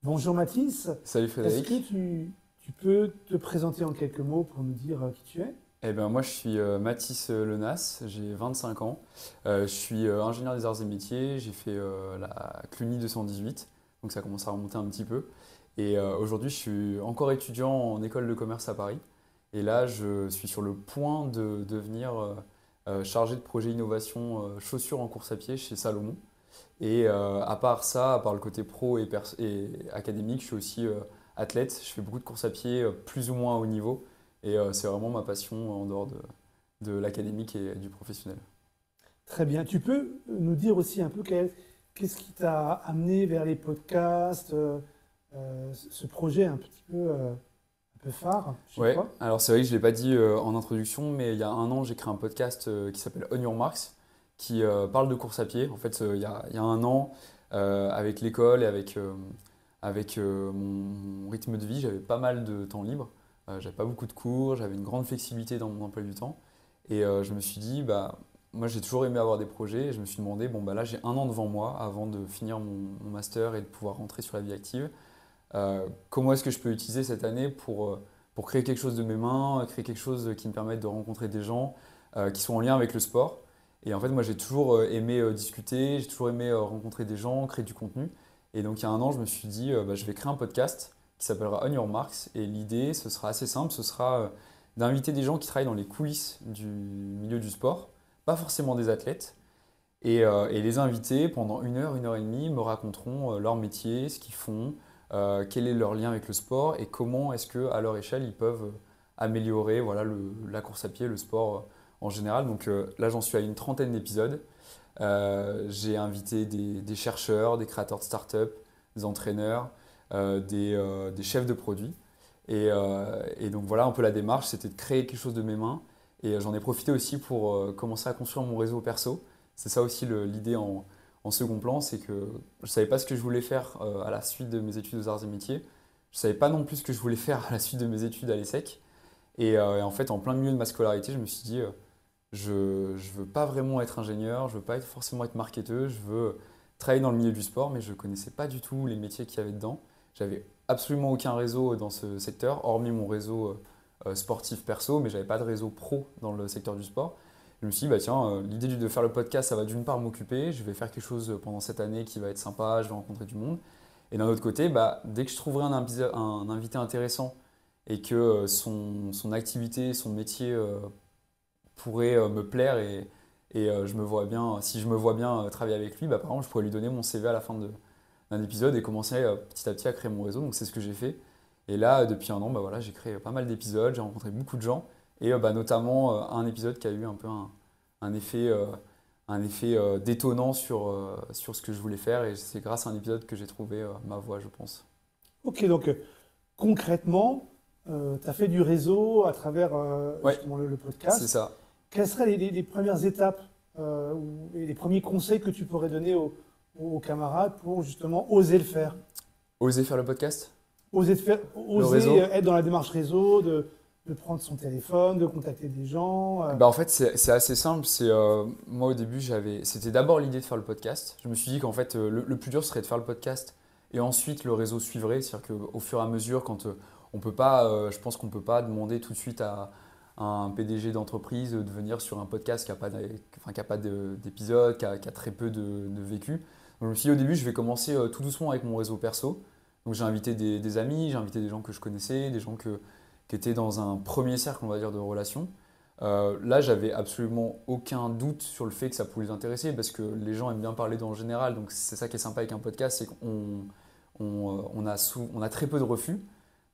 Bonjour Mathis. Salut Frédéric. Est-ce que tu peux te présenter en quelques mots pour nous dire qui tu es? Eh ben, moi je suis Mathis Lenas, j'ai 25 ans. Je suis ingénieur des arts et métiers, j'ai fait la CLUNY 218, donc ça commence à remonter un petit peu. Et aujourd'hui je suis encore étudiant en école de commerce à Paris. Et là je suis sur le point de devenir chargé de projet innovation chaussures en course à pied chez Salomon. Et à part ça, à part le côté pro et académique, je suis aussi athlète. Je fais beaucoup de courses à pied, plus ou moins à haut niveau. Et c'est vraiment ma passion en dehors de l'académique et du professionnel. Très bien. Tu peux nous dire aussi un peu qu'est-ce qui t'a amené vers les podcasts, ce projet un peu phare chez Ouais, toi? alors c'est vrai que je ne l'ai pas dit en introduction, mais il y a un an, j'ai créé un podcast qui s'appelle On Your Marks, qui parle de course à pied. En fait, il y a un an, avec l'école et avec mon rythme de vie, j'avais pas mal de temps libre. J'avais pas beaucoup de cours, j'avais une grande flexibilité dans mon emploi du temps. Et je me suis dit, bah, moi j'ai toujours aimé avoir des projets. Et je me suis demandé, bon, bah, là j'ai un an devant moi avant de finir mon master et de pouvoir rentrer sur la vie active. Comment est-ce que je peux utiliser cette année pour créer quelque chose de mes mains, créer quelque chose qui me permette de rencontrer des gens qui sont en lien avec le sport. Et en fait, moi j'ai toujours aimé discuter, j'ai toujours aimé rencontrer des gens, créer du contenu. Et donc il y a un an, je me suis dit, bah, je vais créer un podcast qui s'appellera On Your Marks. Et l'idée, ce sera assez simple, ce sera d'inviter des gens qui travaillent dans les coulisses du milieu du sport, pas forcément des athlètes, et les inviter pendant une heure et demie, me raconteront leur métier, ce qu'ils font, quel est leur lien avec le sport et comment est-ce qu'à leur échelle, ils peuvent améliorer voilà, la course à pied, le sport en général. Donc là, j'en suis à une trentaine d'épisodes. J'ai invité des chercheurs, des créateurs de start-up, des entraîneurs, des chefs de produits. Et donc voilà un peu la démarche, c'était de créer quelque chose de mes mains. Et j'en ai profité aussi pour commencer à construire mon réseau perso. C'est ça aussi l'idée en second plan, c'est que je ne savais pas ce que je voulais faire à la suite de mes études aux arts et métiers. Je ne savais pas non plus ce que je voulais faire à la suite de mes études à l'ESSEC. Et en fait, en plein milieu de ma scolarité, je me suis dit, je ne veux pas vraiment être ingénieur, je ne veux pas forcément être marketeur, je veux travailler dans le milieu du sport, mais je ne connaissais pas du tout les métiers qu'il y avait dedans. J'avais absolument aucun réseau dans ce secteur, hormis mon réseau sportif perso, mais j'avais pas de réseau pro dans le secteur du sport. Je me suis dit, bah tiens, l'idée de faire le podcast, ça va d'une part m'occuper, je vais faire quelque chose pendant cette année qui va être sympa, je vais rencontrer du monde. Et d'un autre côté, bah, dès que je trouverai un invité intéressant et que son activité, son métier pourrait me plaire et je me vois bien, si je me vois bien travailler avec lui, bah, par exemple, je pourrais lui donner mon CV à la fin d'un épisode et commencer petit à petit à créer mon réseau. Donc c'est ce que j'ai fait. Et là, depuis un an, bah, voilà, j'ai créé pas mal d'épisodes, j'ai rencontré beaucoup de gens et bah, notamment un épisode qui a eu un peu un effet détonnant sur ce que je voulais faire et c'est grâce à un épisode que j'ai trouvé ma voie, je pense. Ok, donc concrètement, tu as fait du réseau à travers Ouais, justement le c'est podcast. ça. Quelles seraient les premières étapes et les premiers conseils que tu pourrais donner aux camarades pour justement oser le faire? Oser faire le podcast? Le Oser réseau? être dans la démarche réseau, de prendre son téléphone, de contacter des gens. Bah en fait, c'est assez simple. Moi, au début, c'était d'abord l'idée de faire le podcast. Je me suis dit qu'en fait, le plus dur serait de faire le podcast et ensuite le réseau suivrait. C'est-à-dire qu'au fur et à mesure, quand on peut pas, je pense qu'on ne peut pas demander tout de suite à un PDG d'entreprise de venir sur un podcast qui n'a pas, enfin, qui a pas d'épisode, qui a très peu de vécu. Donc, je me suis dit au début, je vais commencer tout doucement avec mon réseau perso. Donc j'ai invité des amis, j'ai invité des gens que je connaissais, des gens qui étaient dans un premier cercle, on va dire, de relations. Là, j'avais absolument aucun doute sur le fait que ça pouvait les intéresser parce que les gens aiment bien parler en général. Donc, c'est ça qui est sympa avec un podcast, c'est qu'on a très peu de refus.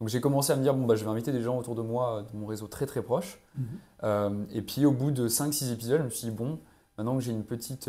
Donc, j'ai commencé à me dire, bon, bah, je vais inviter des gens autour de moi, de mon réseau très très proche. Mhm. Et puis, au bout de 5-6 épisodes, je me suis dit, bon, maintenant que j'ai une petite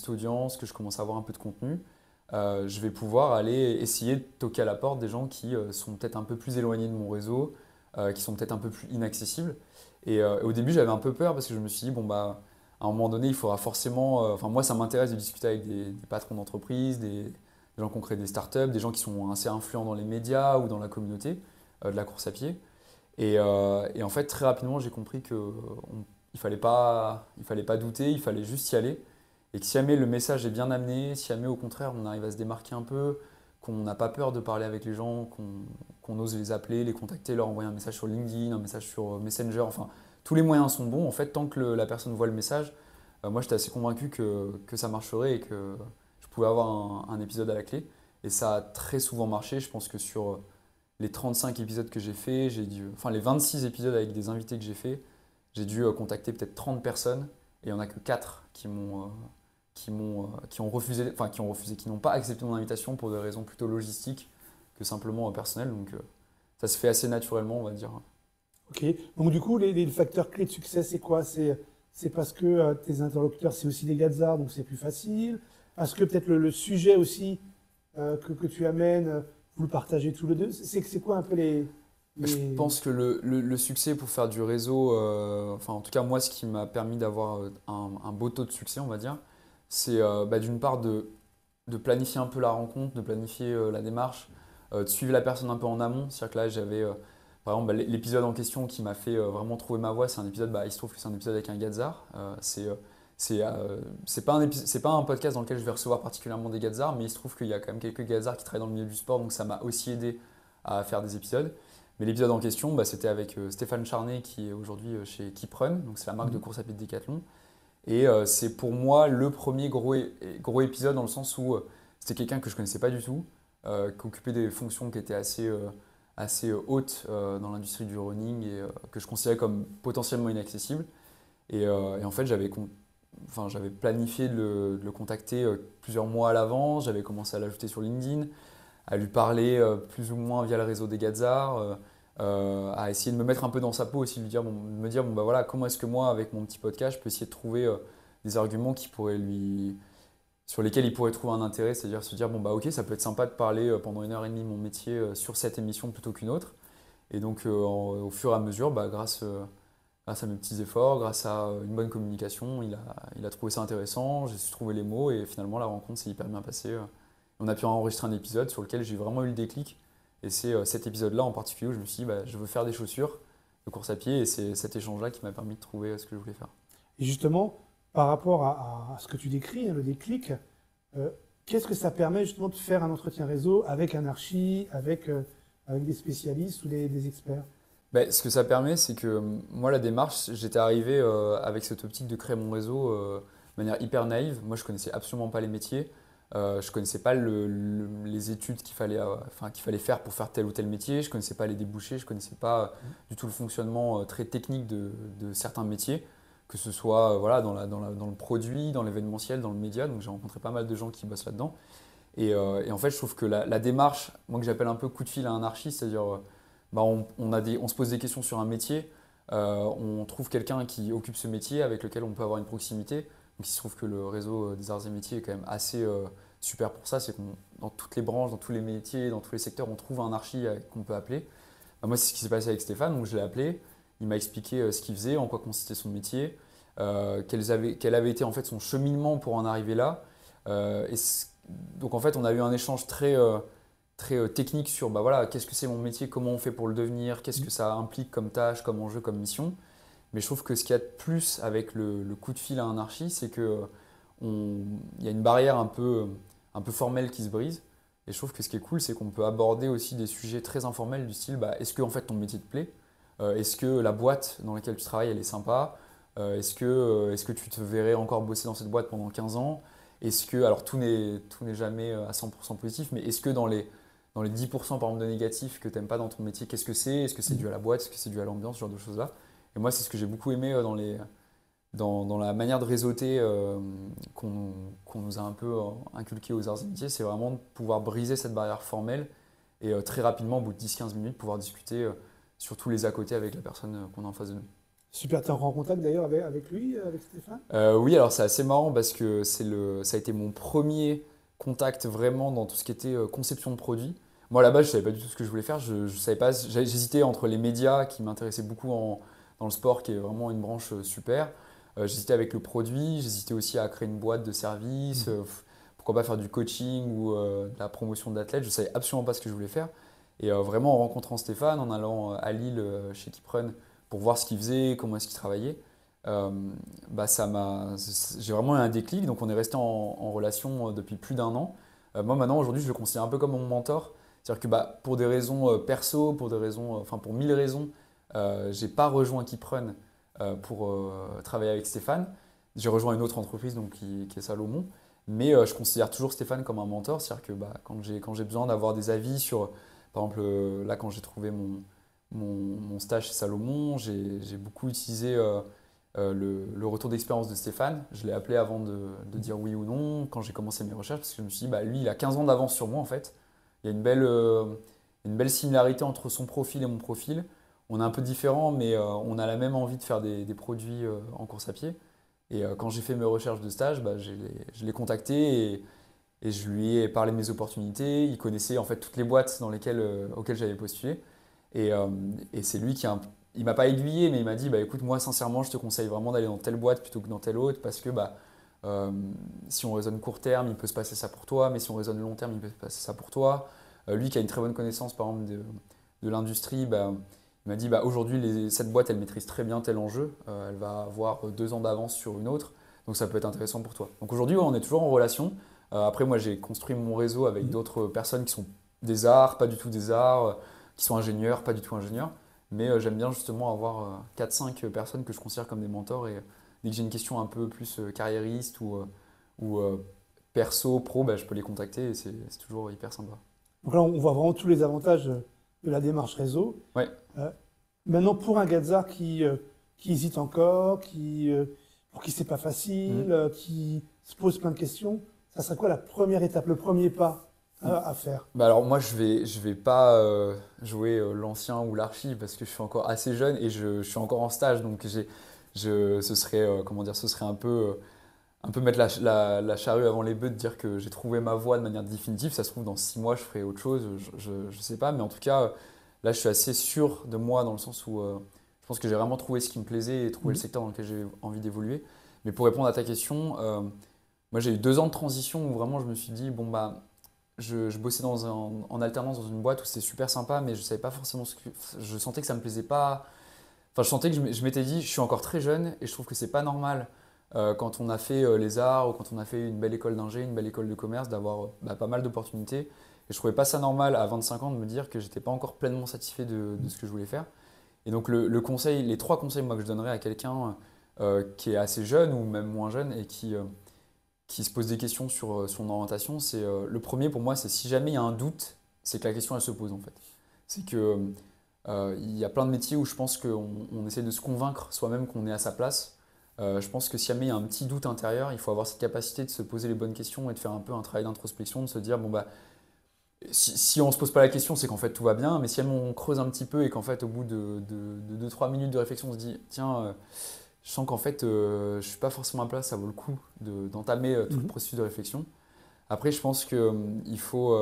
audience, que je commence à avoir un peu de contenu, je vais pouvoir aller essayer de toquer à la porte des gens qui sont peut-être un peu plus éloignés de mon réseau, qui sont peut-être un peu plus inaccessibles. Et au début, j'avais un peu peur parce que je me suis dit, bon, bah, à un moment donné, il faudra forcément. Enfin, moi, ça m'intéresse de discuter avec des patrons d'entreprise, des gens qui ont créé des startups, des gens qui sont assez influents dans les médias ou dans la communauté de la course à pied. Et en fait, très rapidement, j'ai compris qu'il ne fallait pas douter, il fallait juste y aller. Et que si jamais le message est bien amené, si jamais au contraire on arrive à se démarquer un peu, qu'on n'a pas peur de parler avec les gens, qu'on ose les appeler, les contacter, leur envoyer un message sur LinkedIn, un message sur Messenger, enfin tous les moyens sont bons en fait tant que la personne voit le message. Moi j'étais assez convaincu que ça marcherait et que je pouvais avoir un épisode à la clé. Et ça a très souvent marché. Je pense que sur les 35 épisodes que j'ai fait, enfin les 26 épisodes avec des invités que j'ai fait, j'ai dû contacter peut-être 30 personnes et il n'y en a que 4 qui ont refusé, enfin qui n'ont pas accepté mon invitation pour des raisons plutôt logistiques que simplement personnelles. Donc ça se fait assez naturellement, on va dire. Ok. Donc du coup, les facteurs clés de succès, c'est quoi? C'est parce que tes interlocuteurs, c'est aussi des Gazards, donc c'est plus facile. Parce que peut-être le sujet aussi que tu amènes, vous le partagez tous les deux. C'est quoi un peu Je les... pense que le succès pour faire du réseau, enfin en tout cas moi ce qui m'a permis d'avoir un beau taux de succès on va dire, c'est d'une part de planifier un peu la rencontre, de planifier la démarche, de suivre la personne un peu en amont. C'est-à-dire que là j'avais par exemple l'épisode en question qui m'a fait vraiment trouver ma voie, c'est un épisode, il se trouve que c'est un épisode avec un Gazard. C'est pas un podcast dans lequel je vais recevoir particulièrement des Gazards, mais il se trouve qu'il y a quand même quelques Gazards qui travaillent dans le milieu du sport, donc ça m'a aussi aidé à faire des épisodes. Mais l'épisode en question, c'était avec Stéphane Charnet qui est aujourd'hui chez Keeprun, donc c'est la marque de course à pied de Decathlon. Et c'est pour moi le premier gros épisode dans le sens où c'était quelqu'un que je connaissais pas du tout, qui occupait des fonctions qui étaient assez hautes dans l'industrie du running et que je considérais comme potentiellement inaccessibles. Et en fait, j'avais planifié de le contacter plusieurs mois à l'avance, j'avais commencé à l'ajouter sur LinkedIn, à lui parler plus ou moins via le réseau des Gazards, à essayer de me mettre un peu dans sa peau aussi, de me dire bon, bah voilà, comment est-ce que moi, avec mon petit podcast, je peux essayer de trouver des arguments sur lesquels il pourrait trouver un intérêt, c'est-à-dire se dire bon, bah ok, ça peut être sympa de parler pendant 1 heure et demie de mon métier sur cette émission plutôt qu'une autre. Et donc, au fur et à mesure, grâce à mes petits efforts, grâce à une bonne communication, il a trouvé ça intéressant, j'ai su trouver les mots et finalement la rencontre s'est hyper bien passée. On a pu enregistrer un épisode sur lequel j'ai vraiment eu le déclic. Et c'est cet épisode-là en particulier où je me suis dit, je veux faire des chaussures de course à pied. Et c'est cet échange-là qui m'a permis de trouver ce que je voulais faire. Et justement, par rapport à ce que tu décris, hein, le déclic, euh, qu'est-ce que ça permet justement de faire un entretien réseau avec un archi, avec des spécialistes ou des experts? Ce que ça permet, c'est que moi, la démarche, j'étais arrivé avec cette optique de créer mon réseau de manière hyper naïve. Moi, je connaissais absolument pas les métiers. Je connaissais pas les études qu'il fallait faire pour faire tel ou tel métier. Je connaissais pas les débouchés. Je connaissais pas du tout le fonctionnement très technique de certains métiers, que ce soit voilà, dans le produit, dans l'événementiel, dans le média. Donc, j'ai rencontré pas mal de gens qui bossent là-dedans. Et en fait, je trouve que la démarche, moi que j'appelle un peu coup de fil à un archi, c'est-à-dire on se pose des questions sur un métier, on trouve quelqu'un qui occupe ce métier avec lequel on peut avoir une proximité. Donc il se trouve que le réseau des arts et métiers est quand même assez super pour ça, c'est qu'on dans toutes les branches, dans tous les métiers, dans tous les secteurs, on trouve un archi qu'on peut appeler. Moi, c'est ce qui s'est passé avec Stéphane, donc je l'ai appelé, il m'a expliqué ce qu'il faisait, en quoi consistait son métier, quel avait été en fait son cheminement pour en arriver là. Donc en fait, on a eu un échange très technique sur voilà, qu'est-ce que c'est mon métier, comment on fait pour le devenir, qu'est-ce que ça implique comme tâche, comme enjeu, comme mission. Mais je trouve que ce qu'il y a de plus avec le coup de fil à un archi, c'est qu'il y a une barrière un peu formelle qui se brise. Et je trouve que ce qui est cool, c'est qu'on peut aborder aussi des sujets très informels du style est-ce que en fait ton métier te plaît? Est-ce que la boîte dans laquelle tu travailles, elle est sympa? Est-ce que tu te verrais encore bosser dans cette boîte pendant 15 ans? Alors tout n'est jamais à 100% positif, mais est-ce que dans les 10% par exemple de négatifs que tu n'aimes pas dans ton métier, qu'est-ce que c'est? Est-ce que c'est dû à la boîte? Est-ce que c'est dû à l'ambiance? Ce genre de choses-là. Et moi, c'est ce que j'ai beaucoup aimé dans la manière de réseauter qu'on nous a un peu inculqué aux arts et métiers. C'est vraiment de pouvoir briser cette barrière formelle et très rapidement, au bout de 10-15 minutes, pouvoir discuter sur tous les à côté avec la personne qu'on a en face de nous. Super, tu es en contact d'ailleurs avec lui, avec Stéphane? Oui, alors c'est assez marrant parce que ça a été mon premier contact vraiment dans tout ce qui était conception de produit. Moi, à la base, je ne savais pas du tout ce que je voulais faire. Je savais pas, j'hésitais entre les médias qui m'intéressaient beaucoup dans le sport, qui est vraiment une branche super. J'hésitais avec le produit, j'hésitais aussi à créer une boîte de services. Pourquoi pas faire du coaching ou de la promotion d'athlètes. Je ne savais absolument pas ce que je voulais faire. Et vraiment, en rencontrant Stéphane, en allant à Lille chez Keeprun pour voir ce qu'il faisait, comment est-ce qu'il travaillait, euh, j'ai vraiment eu un déclic. Donc on est resté en relation depuis plus d'un an. Moi maintenant aujourd'hui je le considère un peu comme mon mentor. C'est-à-dire que pour des raisons perso, pour des raisons, enfin pour mille raisons, j'ai pas rejoint Keyprun pour travailler avec Stéphane. J'ai rejoint une autre entreprise donc, qui est Salomon. Mais je considère toujours Stéphane comme un mentor. C'est-à-dire que quand j'ai besoin d'avoir des avis sur, par exemple, là quand j'ai trouvé mon stage chez Salomon, j'ai beaucoup utilisé le retour d'expérience de Stéphane. Je l'ai appelé avant de dire oui ou non quand j'ai commencé mes recherches parce que je me suis dit, lui, il a 15 ans d'avance sur moi en fait. Il y a une belle similarité entre son profil et mon profil. On est un peu différents, mais on a la même envie de faire des produits en course à pied. Et quand j'ai fait mes recherches de stage, je l'ai contacté et je lui ai parlé de mes opportunités. Il connaissait en fait toutes les boîtes auxquelles j'avais postulé. Et, euh, et c'est lui il m'a pas aiguillé, mais il m'a dit, écoute, moi sincèrement, je te conseille vraiment d'aller dans telle boîte plutôt que dans telle autre parce que euh, si on raisonne court terme, il peut se passer ça pour toi, mais si on raisonne long terme, il peut se passer ça pour toi. Lui qui a une très bonne connaissance par exemple de l'industrie, il m'a dit aujourd'hui cette boîte elle maîtrise très bien tel enjeu, elle va avoir 2 ans d'avance sur une autre, donc ça peut être intéressant pour toi. Donc aujourd'hui ouais, on est toujours en relation. Après moi j'ai construit mon réseau avec d'autres personnes qui sont des arts, pas du tout des arts, qui sont ingénieurs, pas du tout ingénieurs, mais j'aime bien justement avoir 4-5 personnes que je considère comme des mentors et dès que j'ai une question un peu plus carriériste ou perso, pro, je peux les contacter et c'est toujours hyper sympa. Donc là, on voit vraiment tous les avantages de la démarche réseau. Ouais. Euh, Maintenant, pour un Gazar qui hésite encore, pour qui c'est pas facile, Mhm. qui se pose plein de questions, ça serait quoi la première étape, le premier pas à faire? Alors moi je vais pas jouer l'ancien ou l'archi parce que je suis encore assez jeune et je suis encore en stage donc ce serait comment dire ce serait un peu mettre la charrue avant les bœufs de dire que j'ai trouvé ma voie de manière définitive. Ça se trouve dans 6 mois je ferai autre chose, je sais pas mais en tout cas là je suis assez sûr de moi dans le sens où je pense que j'ai vraiment trouvé ce qui me plaisait et trouvé le Mhm. secteur dans lequel j'ai envie d'évoluer. Mais pour répondre à ta question, moi j'ai eu 2 ans de transition où vraiment je me suis dit bon je bossais en alternance dans une boîte où c'était super sympa, mais je savais pas forcément je sentais que ça me plaisait pas. Enfin, je sentais que je m'étais dit, je suis encore très jeune et je trouve que c'est pas normal quand on a fait les arts ou quand on a fait une belle école d'ingé, une belle école de commerce, d'avoir pas mal d'opportunités. Et je trouvais pas ça normal à 25 ans de me dire que j'étais pas encore pleinement satisfait de ce que je voulais faire. Et donc le conseil, les 3 conseils moi, que je donnerais à quelqu'un qui est assez jeune ou même moins jeune et qui se pose des questions sur son orientation, c'est le premier pour moi, c'est si jamais il y a un doute, c'est que la question elle se pose en fait. C'est que il y a plein de métiers où je pense qu'on essaie de se convaincre soi-même qu'on est à sa place. Je pense que si jamais il y a un petit doute intérieur, il faut avoir cette capacité de se poser les bonnes questions et de faire un peu un travail d'introspection, de se dire bon si on ne se pose pas la question, c'est qu'en fait tout va bien, mais si jamais on creuse un petit peu et qu'en fait au bout de 2-3 minutes de réflexion on se dit tiens je sens qu'en fait, je ne suis pas forcément à place, ça vaut le coup d'entamer tout le Mhm. processus de réflexion. Après, je pense que il faut.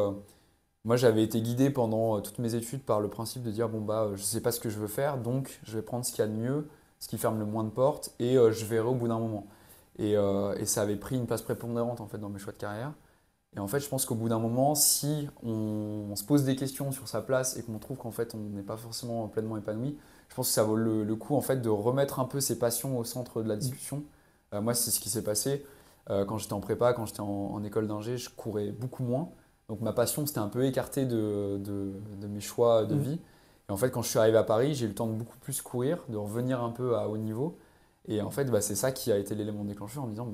Moi, j'avais été guidé pendant toutes mes études par le principe de dire bon, je ne sais pas ce que je veux faire, donc je vais prendre ce qu'il y a de mieux, ce qui ferme le moins de portes, et je verrai au bout d'un moment. Et ça avait pris une place prépondérante en fait dans mes choix de carrière. Et en fait, je pense qu'au bout d'un moment, si on se pose des questions sur sa place et qu'on trouve qu'en fait on n'est pas forcément pleinement épanoui, je pense que ça vaut le coup en fait de remettre un peu ses passions au centre de la Mhm. discussion. Moi, c'est ce qui s'est passé quand j'étais en prépa, quand j'étais en école d'ingé, je courais beaucoup moins. Donc ma passion, c'était un peu écarté de mes choix de Mhm. vie. Et en fait, quand je suis arrivé à Paris, j'ai eu le temps de beaucoup plus courir, de revenir un peu à haut niveau. Et en fait, c'est ça qui a été l'élément déclencheur en me disant,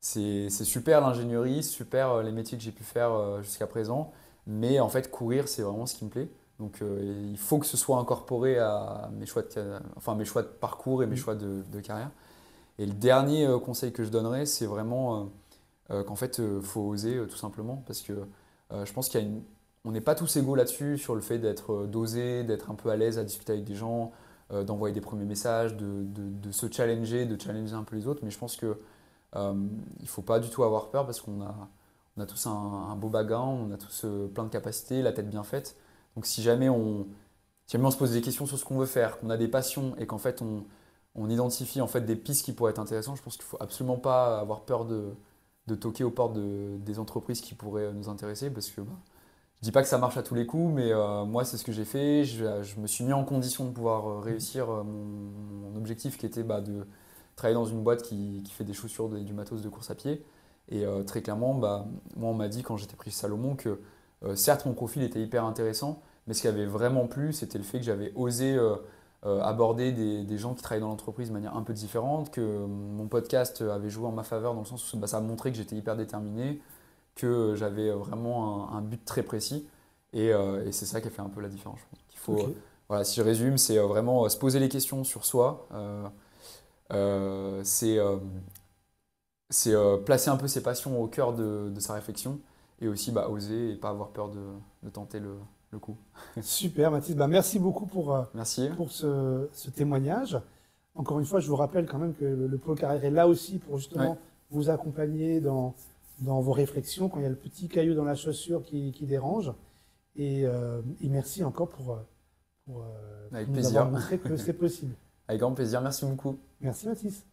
c'est super l'ingénierie, super les métiers que j'ai pu faire jusqu'à présent, mais en fait courir c'est vraiment ce qui me plaît. Donc il faut que ce soit incorporé à mes choix de parcours et mes Mhm. choix de carrière. Et le dernier conseil que je donnerais, c'est vraiment qu'en fait faut oser tout simplement parce que je pense on n'est pas tous égaux là-dessus sur le fait d'oser, d'être un peu à l'aise à discuter avec des gens, d'envoyer des premiers messages, de se challenger, de challenger un peu les autres. Mais je pense que euh, il ne faut pas du tout avoir peur parce on a tous un beau background, on a tous plein de capacités, la tête bien faite. Donc si jamais on se pose des questions sur ce qu'on veut faire, qu'on a des passions et qu'en fait on identifie en fait des pistes qui pourraient être intéressantes, je pense qu'il ne faut absolument pas avoir peur de toquer aux portes des entreprises qui pourraient nous intéresser parce que je dis pas que ça marche à tous les coups, mais moi c'est ce que j'ai fait. Je me suis mis en condition de pouvoir réussir mon objectif qui était travaillais dans une boîte qui fait des chaussures et du matos de course à pied. Et très clairement, bah, moi, on m'a dit quand j'étais pris chez Salomon que certes, mon profil était hyper intéressant, mais ce qui avait vraiment plu, c'était le fait que j'avais osé aborder des gens qui travaillent dans l'entreprise de manière un peu différente, que mon podcast avait joué en ma faveur dans le sens où bah, ça a montré que j'étais hyper déterminé, que j'avais vraiment un but très précis. Et c'est ça qui a fait un peu la différence. Je pense qu'il faut, Ok. voilà, si je résume, c'est vraiment se poser les questions sur soi. C'est placer un peu ses passions au cœur de sa réflexion et aussi bah, oser et pas avoir peur de tenter le coup. Super, Mathis. Bah, merci beaucoup Merci. pour ce témoignage. Encore une fois, je vous rappelle quand même que le pôle carrière est là aussi pour justement Ouais, vous accompagner dans vos réflexions quand il y a le petit caillou dans la chaussure qui dérange. Et merci encore pour avec nous avoir plaisir. montré que c'est possible. Avec grand plaisir. Merci beaucoup. Merci, Mathis.